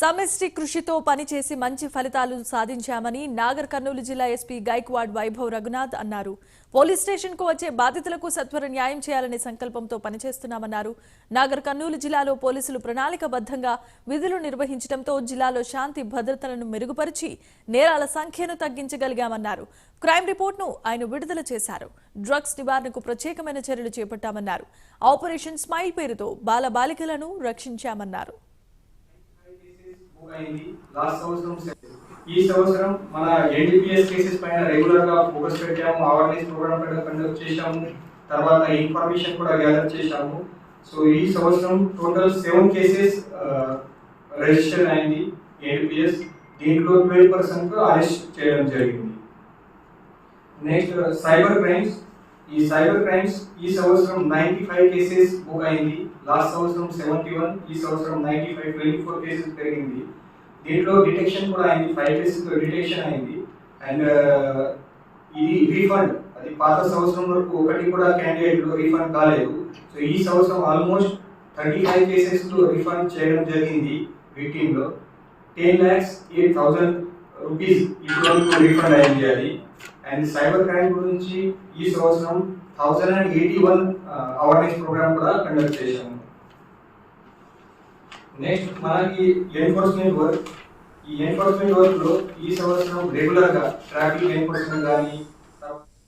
సమిష్టి కృషితో పనిచేసి మంచి ఫలితాలు సాధించామని నాగర్ కర్నూలు జిల్లా ఎస్పీ గైక్వాడ్ వైభవ్ రఘునాథ్ అన్నారు. పోలీస్ స్టేషన్ కు వచ్చే బాధితులకు సత్వర న్యాయం చేయాలనే సంకల్పంతో పనిచేస్తున్నామన్నారు. నాగర్ కర్నూలు జిల్లాలో పోలీసులు ప్రణాళికబద్ధంగా విధులు నిర్వహించడంతో జిల్లాలో శాంతి భద్రతలను మెరుగుపరిచి నేరాల సంఖ్యను తగ్గించగలిగామన్నారు. క్రైమ్ రిపోర్ట్ను ఆయన విడుదల చేశారు. డ్రగ్స్ నివారణకు ప్రత్యేకమైన చర్యలు చేపట్టామన్నారు. ఆపరేషన్ స్మైల్ పేరుతో బాలబాలికలను రక్షించామన్నారు. ఈ సంవత్సరం మన ఎన్డీపీఎస్ కేసెస్ పైన రెగ్యులర్ గా ఫోకస్ పెట్టాము. అవేర్నెస్ ప్రోగ్రామ్ కండక్ట్ చేశాము. తర్వాత ఇన్ఫర్మేషన్ కూడా గ్యాదర్ చేశాము. సో ఈ సంవత్సరం టోటల్ 7 కేసెస్ రిజిస్టర్ అయింది ఎన్డీపీఎస్. దీంట్లో 12% అరెస్ట్ చేయడం జరిగింది. Next cyber crimes. ఈ సైబర్ క్రైమ్స్ ఈ సంవత్సరం 95 కేసెస్ బుక్ అయింది. లాస్ట్ సంవత్సరం 71, ఈ సంవత్సరం 95, 24 కేసెస్ పెరిగింది. దీంట్లో డిటెక్షన్ కూడా అయింది. 5 కేసెస్ డిటెక్షన్ అయింది. అండ్ ఇది రీఫండ్, అది పాత సంవత్సరం వరకు ఒకటి కూడా క్యాండిడేట్ రీఫండ్ కాలేదు. సో ఈ సంవత్సరం ఆల్మోస్ట్ 35 కేసెస్ లో రీఫండ్ చేయడం జరిగింది. విక్టిమ్ లో 10,08,000 రూపీస్ ఇప్పుడు రీఫండ్ అయింది అది. అండ్ సైబర్ క్రైమ్ గురించి ఈ సంవత్సరం 1081 అవేర్నెస్ ప్రోగ్రామ్ కూడా కండక్ట్ చేశాము. నెక్స్ట్ మనకి ఎన్ఫోర్స్మెంట్ వర్క్. ఈ ఎన్ఫోర్స్మెంట్ వర్క్ లో ఈ సంవత్సరం రెగ్యులర్ గా ట్రాఫిక్ ఎన్ఫోర్స్మెంట్ కానీ